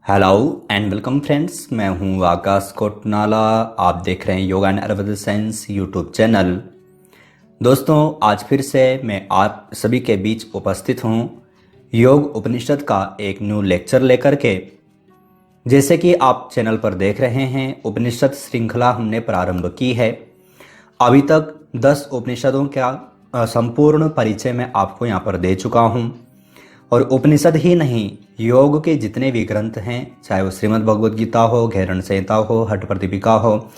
Hello and welcome friends, मैं हूं आकाश कोटनाला। आप देख रहे हैं yoga and Ayurveda science YouTube channel. दोस्तों, आज फिर से मैं आप सभी के बीच उपस्थित हूं योग उपनिषद का एक न्यू लेक्चर लेकर के। जैसे कि आप चैनल पर देख रहे हैं, उपनिषद श्रृंखला हमने प्रारंभ की है। अभी तक 10 उपनिषदों का संपूर्ण परिचय मैं आपको यहाँ पर दे चुका हूँ। और उपनिषद ही नहीं, योग के जितने भी ग्रंथ हैं, चाहे वो श्रीमद् भगवद गीता हो, घैरण संहिता हो, हठ प्रदीपिका हो,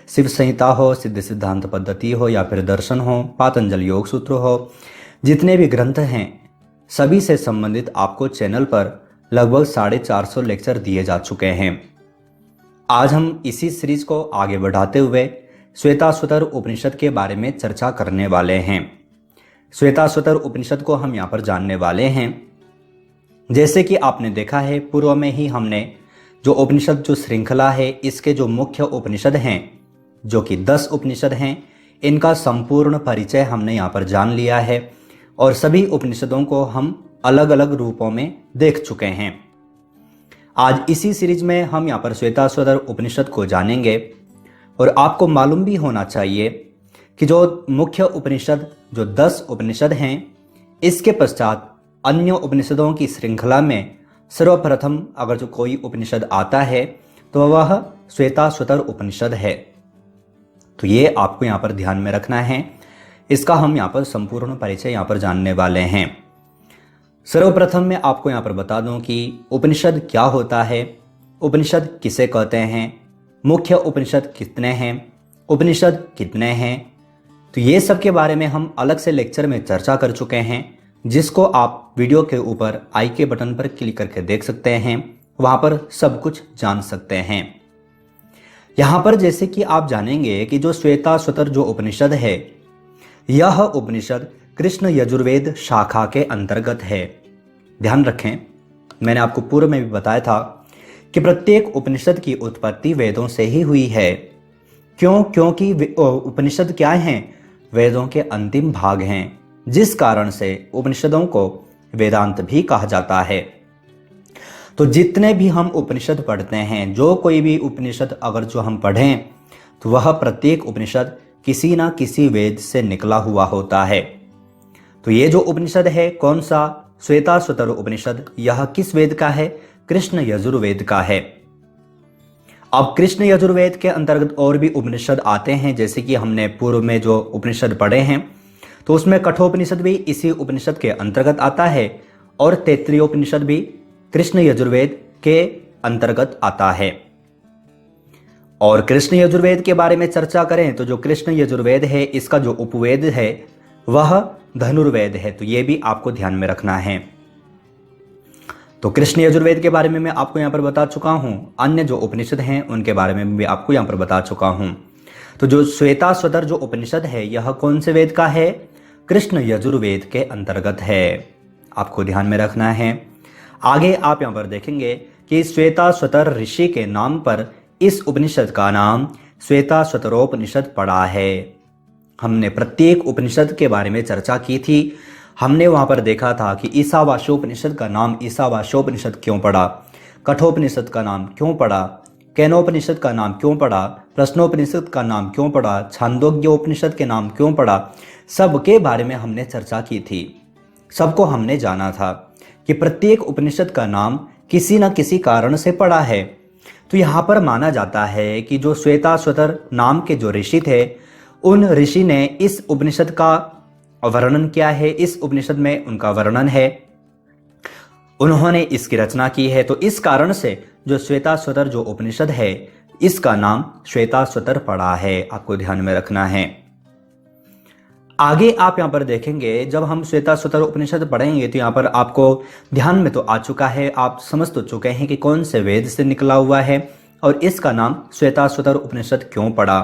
शिव संहिता हो, सिद्ध सिद्धांत पद्धति हो, या फिर दर्शन हो, पातंजल योग सूत्र हो, जितने भी ग्रंथ हैं सभी से संबंधित आपको चैनल पर लगभग 450 लेक्चर दिए जा चुके हैं। आज हम इसी सीरीज को आगे बढ़ाते हुए श्वेताश्वतर उपनिषद के बारे में चर्चा करने वाले हैं। श्वेताश्वतर उपनिषद को हम यहाँ पर जानने वाले हैं। जैसे कि आपने देखा है, पूर्व में ही हमने जो उपनिषद जो श्रृंखला है, इसके जो मुख्य उपनिषद हैं, जो कि 10 उपनिषद हैं, इनका संपूर्ण परिचय हमने यहाँ पर जान लिया है और सभी उपनिषदों को हम अलग अलग रूपों में देख चुके हैं। आज इसी सीरीज में हम यहाँ पर श्वेताश्वतर उपनिषद को जानेंगे। और आपको मालूम भी होना चाहिए कि जो मुख्य उपनिषद जो 10 उपनिषद हैं, इसके पश्चात अन्य उपनिषदों की श्रृंखला में सर्वप्रथम अगर जो कोई उपनिषद आता है तो वह श्वेताश्वतर उपनिषद है। तो ये आपको यहाँ पर ध्यान में रखना है। इसका हम यहाँ पर संपूर्ण परिचय यहाँ पर जानने वाले हैं। सर्वप्रथम मैं आपको यहाँ पर बता दूं कि उपनिषद क्या होता है, उपनिषद किसे कहते हैं, मुख्य उपनिषद कितने हैं, उपनिषद कितने हैं। तो ये सब के बारे में हम अलग से लेक्चर में चर्चा कर चुके हैं, जिसको आप वीडियो के ऊपर आई के बटन पर क्लिक करके देख सकते हैं। वहां पर सब कुछ जान सकते हैं। यहां पर जैसे कि आप जानेंगे कि जो श्वेताश्वतर जो उपनिषद है, यह उपनिषद कृष्ण यजुर्वेद शाखा के अंतर्गत है। ध्यान रखें, मैंने आपको पूर्व में भी बताया था कि प्रत्येक उपनिषद की उत्पत्ति वेदों से ही हुई है। क्योंकि उपनिषद क्या हैं? वेदों के अंतिम भाग हैं, जिस कारण से उपनिषदों को वेदांत भी कहा जाता है। तो जितने भी हम उपनिषद पढ़ते हैं, जो कोई भी उपनिषद अगर जो हम पढ़ें, तो वह प्रत्येक उपनिषद किसी ना किसी वेद से निकला हुआ होता है। तो ये जो उपनिषद है, कौन सा? श्वेताश्वतर उपनिषद। यह किस वेद का है? कृष्ण यजुर्वेद का है। अब कृष्ण यजुर्वेद के अंतर्गत और भी उपनिषद आते हैं, जैसे कि हमने पूर्व में जो उपनिषद पढ़े हैं, तो उसमें कठोपनिषद भी इसी उपनिषद के अंतर्गत आता है और तैत्तिरीयोपनिषद भी कृष्ण यजुर्वेद के अंतर्गत आता है। और कृष्ण यजुर्वेद के बारे में चर्चा करें तो जो कृष्ण यजुर्वेद है, इसका जो उपवेद है वह धनुर्वेद है। तो ये भी आपको ध्यान में रखना है। तो कृष्ण यजुर्वेद के बारे में मैं आपको यहाँ पर बता चुका हूँ। अन्य जो उपनिषद हैं उनके बारे में भी आपको यहाँ पर बता चुका हूँ। तो जो श्वेताश्वतर जो उपनिषद है, यह कौन से वेद का है? कृष्ण यजुर्वेद के अंतर्गत है। आपको ध्यान में रखना है। आगे आप यहाँ पर देखेंगे कि श्वेताश्वतर ऋषि के नाम पर इस उपनिषद का नाम श्वेताश्वतरोपनिषद पड़ा है। हमने प्रत्येक उपनिषद के बारे में चर्चा की थी। हमने वहां पर देखा था कि ईशावास्योपनिषद का नाम ईशावास्योपनिषद क्यों पड़ा, कठोपनिषद का नाम क्यों पड़ा, केनोपनिषद का नाम क्यों पड़ा, प्रश्नोपनिषद का नाम क्यों पड़ा, छांदोग्योपनिषद के नाम क्यों पड़ा, सबके बारे में हमने चर्चा की थी। सबको हमने जाना था कि प्रत्येक उपनिषद का नाम किसी न किसी कारण से पड़ा है। तो यहाँ पर माना जाता है कि जो श्वेताश्वतर नाम के जो ऋषि थे, उन ऋषि ने इस उपनिषद का वर्णन किया है। इस उपनिषद में उनका वर्णन है, उन्होंने इसकी रचना की है। तो इस कारण से जो श्वेताश्वतर जो उपनिषद है, इसका नाम श्वेताश्वतर पड़ा है। आपको ध्यान में रखना है। आगे आप यहाँ पर देखेंगे, जब हम श्वेताश्वतर उपनिषद पढ़ेंगे तो यहाँ पर आपको ध्यान में तो आ चुका है, आप समझ तो चुके हैं कि कौन से वेद से निकला हुआ है और इसका नाम श्वेताश्वतर उपनिषद क्यों पड़ा।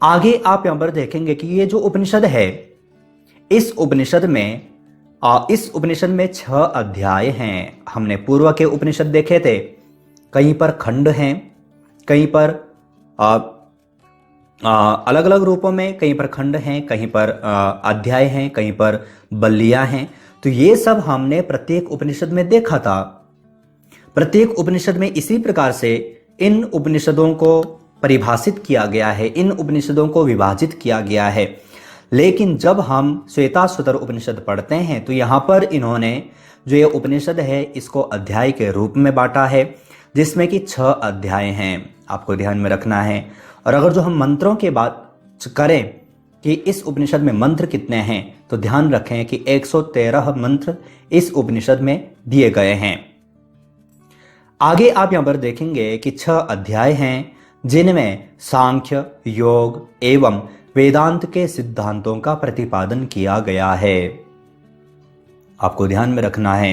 आगे आप यहाँ पर देखेंगे कि ये जो उपनिषद है, इस उपनिषद में 6 अध्याय हैं। हमने पूर्व के उपनिषद देखे थे, कहीं पर खंड हैं, कहीं पर अलग अलग रूपों में, कहीं पर खंड हैं, कहीं पर अध्याय हैं, कहीं पर बल्लियां हैं। तो ये सब हमने प्रत्येक उपनिषद में देखा था। प्रत्येक उपनिषद में इसी प्रकार से इन उपनिषदों को परिभाषित किया गया है, इन उपनिषदों को विभाजित किया गया है। लेकिन जब हम श्वेताश्वतर उपनिषद पढ़ते हैं तो यहाँ पर इन्होंने जो ये उपनिषद है इसको अध्याय के रूप में बांटा है, जिसमें कि 6 अध्याय हैं, आपको ध्यान में रखना है। और अगर जो हम मंत्रों की बात करें कि इस उपनिषद में मंत्र कितने हैं, तो ध्यान रखें कि 113 मंत्र इस उपनिषद में दिए गए हैं। आगे आप यहां पर देखेंगे कि 6 अध्याय हैं, जिनमें सांख्य, योग एवं वेदांत के सिद्धांतों का प्रतिपादन किया गया है। आपको ध्यान में रखना है,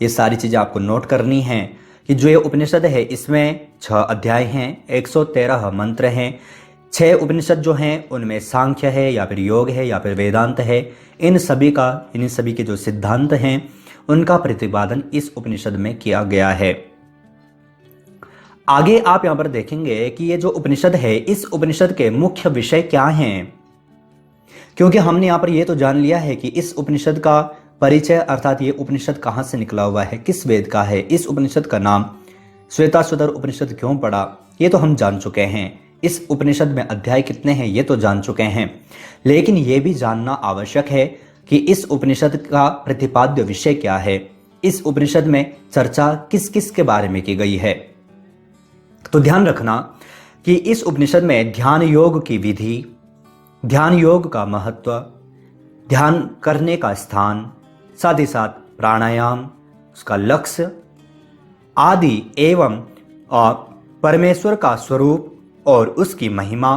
ये सारी चीजें आपको नोट करनी है कि जो ये उपनिषद है इसमें 6 अध्याय हैं, 113 मंत्र हैं। 6 उपनिषद जो हैं उनमें सांख्य है या फिर योग है या फिर वेदांत है। इन सभी के जो सिद्धांत हैं उनका प्रतिपादन इस उपनिषद में किया गया है। आगे आप यहां पर देखेंगे कि ये जो उपनिषद है इस उपनिषद के मुख्य विषय क्या हैं, क्योंकि हमने यहां पर ये तो जान लिया है कि इस उपनिषद का परिचय अर्थात ये उपनिषद कहां से निकला हुआ है, किस वेद का है, इस उपनिषद का नाम श्वेताश्वतर उपनिषद क्यों पड़ा, ये तो हम जान चुके हैं। इस उपनिषद में अध्याय कितने हैं ये तो जान चुके हैं, लेकिन ये भी जानना आवश्यक है कि इस उपनिषद का प्रतिपाद्य विषय क्या है, इस उपनिषद में चर्चा किस किस के बारे में की गई है। तो ध्यान रखना कि इस उपनिषद में ध्यान योग की विधि, ध्यान योग का महत्व, ध्यान करने का स्थान, साथ ही साथ प्राणायाम, उसका लक्ष्य आदि एवं परमेश्वर का स्वरूप और उसकी महिमा,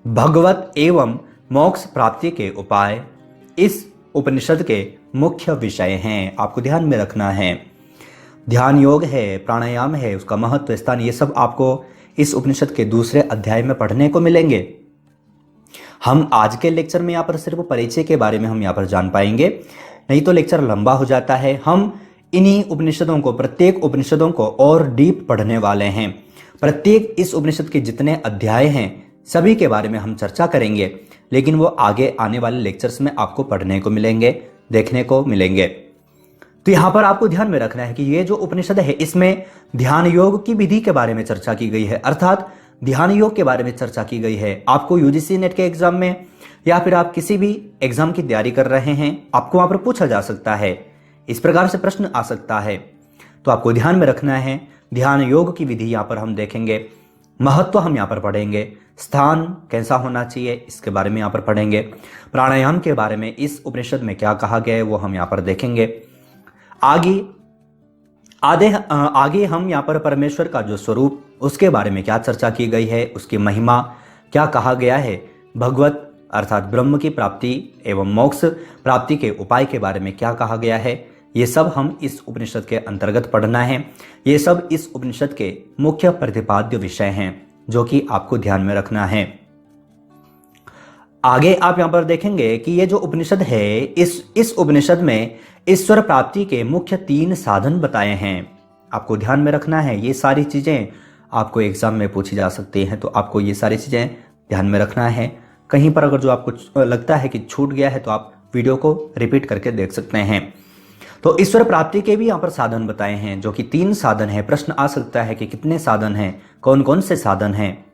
भगवत एवं मोक्ष प्राप्ति के उपाय इस उपनिषद के मुख्य विषय हैं। आपको ध्यान में रखना है, ध्यान योग है, प्राणायाम है, उसका महत्व, स्थान, ये सब आपको इस उपनिषद के दूसरे अध्याय में पढ़ने को मिलेंगे। हम आज के लेक्चर में यहाँ पर सिर्फ परिचय के बारे में हम यहाँ पर जान पाएंगे, नहीं तो लेक्चर लंबा हो जाता है। हम इन्हीं उपनिषदों को, प्रत्येक उपनिषदों को और डीप पढ़ने वाले हैं। प्रत्येक इस उपनिषद के जितने अध्याय हैं सभी के बारे में हम चर्चा करेंगे, लेकिन वो आगे आने वाले लेक्चर्स में आपको पढ़ने को मिलेंगे, देखने को मिलेंगे। तो यहां पर आपको ध्यान में रखना है कि ये जो उपनिषद है इसमें ध्यान योग की विधि के बारे में चर्चा की गई है, अर्थात ध्यान योग के बारे में चर्चा की गई है। आपको यूजीसी नेट के एग्जाम में या फिर आप किसी भी एग्जाम की तैयारी कर रहे हैं, आपको वहां पर पूछा जा सकता है, इस प्रकार से प्रश्न आ सकता है। तो आपको ध्यान में रखना है, ध्यान योग की विधि यहां पर हम देखेंगे, महत्व हम यहां पर पढ़ेंगे, स्थान कैसा होना चाहिए इसके बारे में यहां पर पढ़ेंगे, प्राणायाम के बारे में इस उपनिषद में क्या कहा गया है वो हम यहां पर देखेंगे। आगे हम यहाँ पर परमेश्वर का जो स्वरूप उसके बारे में क्या चर्चा की गई है, उसकी महिमा क्या कहा गया है, भगवत अर्थात ब्रह्म की प्राप्ति एवं मोक्ष प्राप्ति के उपाय के बारे में क्या कहा गया है, ये सब हम इस उपनिषद के अंतर्गत पढ़ना है। ये सब इस उपनिषद के मुख्य प्रतिपाद्य विषय हैं जो कि आपको ध्यान में रखना है। आगे आप यहां पर देखेंगे कि ये जो उपनिषद है इस उपनिषद में ईश्वर प्राप्ति के मुख्य 3 साधन बताए हैं। आपको ध्यान में रखना है, ये सारी चीजें आपको एग्जाम में पूछी जा सकती हैं, तो आपको ये सारी चीजें ध्यान में रखना है। कहीं पर अगर जो आपको लगता है कि छूट गया है तो आप वीडियो को रिपीट करके देख सकते हैं। तो ईश्वर प्राप्ति के भी यहाँ पर साधन बताए हैं जो कि 3 साधन है। प्रश्न आ सकता है कि कितने साधन हैं, कौन कौन से साधन हैं,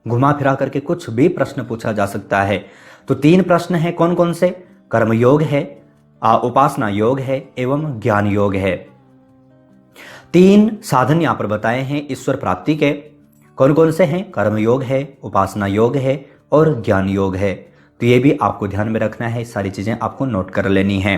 घुमा फिरा करके कुछ भी प्रश्न पूछा जा सकता है। तो 3 प्रश्न हैं, कौन कौन से, कर्म योग है, उपासना योग है एवं ज्ञान योग है। 3 साधन यहां पर बताए हैं ईश्वर प्राप्ति के, कौन कौन से हैं, कर्म योग है, उपासना योग है और ज्ञान योग है। तो ये भी आपको ध्यान में रखना है, सारी चीजें आपको नोट कर लेनी है।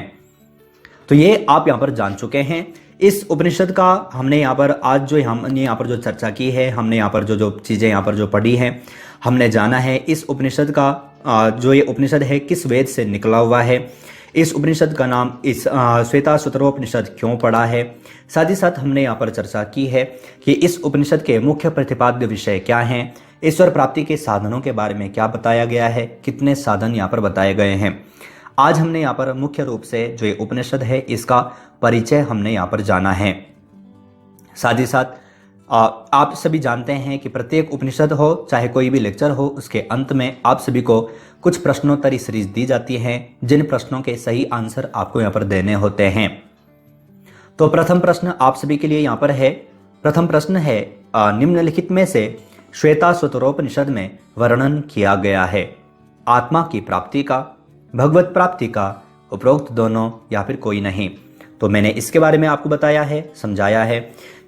तो ये आप यहां पर जान चुके हैं। इस उपनिषद का हमने यहाँ पर आज जो हमने यहाँ पर जो चर्चा की है, हमने यहाँ पर जो चीज़ें यहाँ पर जो पढ़ी हैं, हमने जाना है इस उपनिषद का जो ये उपनिषद है किस वेद से निकला हुआ है, इस उपनिषद का नाम इस श्वेताश्वतरोपनिषद क्यों पड़ा है। साथ ही साथ हमने यहाँ पर चर्चा की है कि इस उपनिषद के मुख्य प्रतिपाद्य विषय क्या हैं, ईश्वर प्राप्ति के साधनों के बारे में क्या बताया गया है, कितने साधन यहाँ पर बताए गए हैं। आज हमने यहाँ पर मुख्य रूप से जो ये उपनिषद है इसका परिचय हमने यहाँ पर जाना है। साथ ही साथ आप सभी जानते हैं कि प्रत्येक उपनिषद हो चाहे कोई भी लेक्चर हो, उसके अंत में आप सभी को कुछ प्रश्नोत्तरी सीरीज दी जाती है जिन प्रश्नों के सही आंसर आपको यहाँ पर देने होते हैं। तो प्रथम प्रश्न आप सभी के लिए यहाँ पर है। प्रथम प्रश्न है, निम्नलिखित में से श्वेताश्वतरोपनिषद में वर्णन किया गया है आत्मा की प्राप्ति का, भगवत प्राप्ति का, उपरोक्त दोनों या फिर कोई नहीं। तो मैंने इसके बारे में आपको बताया है, समझाया है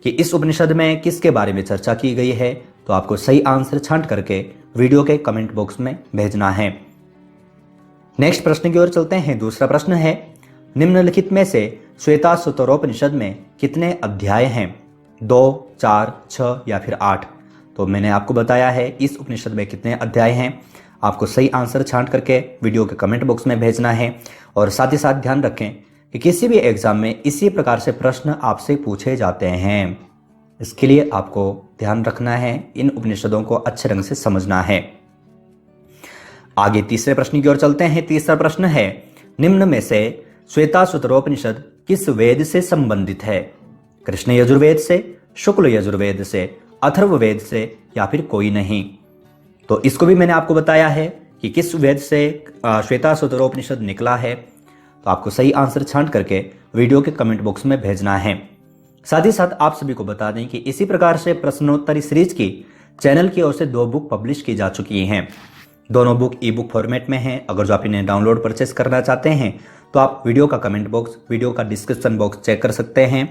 कि इस उपनिषद में किसके बारे में चर्चा की गई है। तो आपको सही आंसर छांट करके वीडियो के कमेंट बॉक्स में भेजना है। नेक्स्ट प्रश्न की ओर चलते हैं। दूसरा प्रश्न है, निम्नलिखित में से श्वेताश्वतरोपनिषद में कितने अध्याय हैं? 2, 4, 6 या फिर 8। तो मैंने आपको बताया है इस उपनिषद में कितने अध्याय हैं। आपको सही आंसर छांट करके वीडियो के कमेंट बॉक्स में भेजना है। और साथ ही साथ ध्यान रखें कि किसी भी एग्जाम में इसी प्रकार से प्रश्न आपसे पूछे जाते हैं। इसके लिए आपको ध्यान रखना है, इन उपनिषदों को अच्छे ढंग से समझना है। आगे तीसरे प्रश्न की ओर चलते हैं। तीसरा प्रश्न है, निम्न में से श्वेताश्वतरोपनिषद किस वेद से संबंधित है? कृष्ण यजुर्वेद से, शुक्ल यजुर्वेद से, अथर्ववेद से या फिर कोई नहीं। तो इसको भी मैंने आपको बताया है कि किस वेद से श्वेताश्वतरोपनिषद निकला है। तो आपको सही आंसर छांट करके वीडियो के कमेंट बॉक्स में भेजना है। साथ ही साथ आप सभी को बता दें कि इसी प्रकार से प्रश्नोत्तरी सीरीज की चैनल की ओर से 2 बुक पब्लिश की जा चुकी हैं। दोनों बुक ई बुक फॉर्मेट में हैं। अगर जो आप इन्हें डाउनलोड परचेस करना चाहते हैं तो आप वीडियो का कमेंट बॉक्स, वीडियो का डिस्क्रिप्शन बॉक्स चेक कर सकते हैं।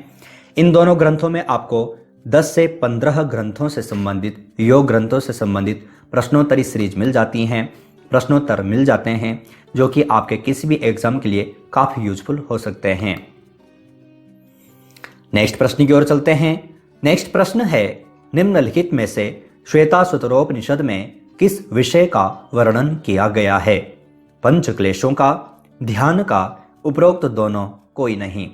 इन दोनों ग्रंथों में आपको 10 से 15 ग्रंथों से संबंधित, योग ग्रंथों से संबंधित प्रश्नोत्तरी सीरीज मिल जाती हैं, प्रश्नोत्तर मिल जाते हैं, जो कि आपके किसी भी एग्जाम के लिए काफी यूजफुल हो सकते हैं। नेक्स्ट प्रश्न की ओर चलते हैं। नेक्स्ट प्रश्न है, निम्नलिखित में से श्वेताश्वतरोपनिषद में किस विषय का वर्णन किया गया है? पंच क्लेशों का, ध्यान का, उपरोक्त दोनों, कोई नहीं।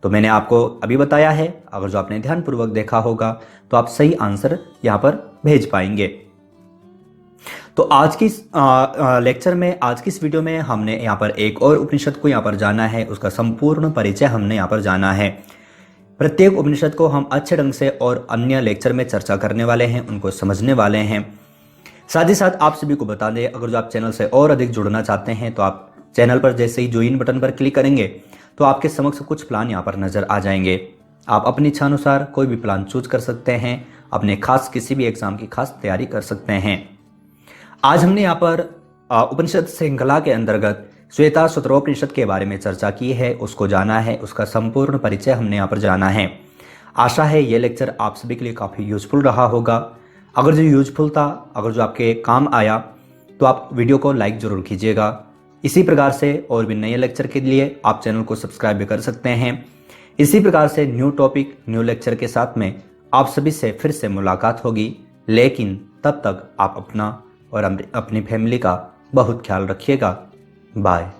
तो मैंने आपको अभी बताया है। अगर जो आपने ध्यानपूर्वक देखा होगा तो आप सही आंसर यहां पर भेज पाएंगे। तो आज की लेक्चर में, आज की इस वीडियो में हमने यहाँ पर एक और उपनिषद को यहाँ पर जाना है, उसका संपूर्ण परिचय हमने यहाँ पर जाना है। प्रत्येक उपनिषद को हम अच्छे ढंग से और अन्य लेक्चर में चर्चा करने वाले हैं, उनको समझने वाले हैं। साथ ही साथ आप सभी को बता दें, अगर जो आप चैनल से और अधिक जुड़ना चाहते हैं तो आप चैनल पर जैसे ही ज्वाइन बटन पर क्लिक करेंगे तो आपके समक्ष कुछ प्लान यहाँ पर नजर आ जाएंगे। आप अपनी इच्छा अनुसार कोई भी प्लान चूज कर सकते हैं, अपने खास किसी भी एग्जाम की खास तैयारी कर सकते हैं। आज हमने यहाँ पर उपनिषद श्रृंखला के अंतर्गत श्वेताश्वतरोपनिषद के बारे में चर्चा की है, उसको जाना है, उसका संपूर्ण परिचय हमने यहाँ पर जाना है। आशा है ये लेक्चर आप सभी के लिए काफ़ी यूजफुल रहा होगा। अगर जो यूजफुल था, अगर जो आपके काम आया तो आप वीडियो को लाइक जरूर कीजिएगा। इसी प्रकार से और भी नए लेक्चर के लिए आप चैनल को सब्सक्राइब भी कर सकते हैं। इसी प्रकार से न्यू टॉपिक, न्यू लेक्चर के साथ में आप सभी से फिर से मुलाकात होगी। लेकिन तब तक आप अपना और अपनी फैमिली का बहुत ख्याल रखिएगा। बाय।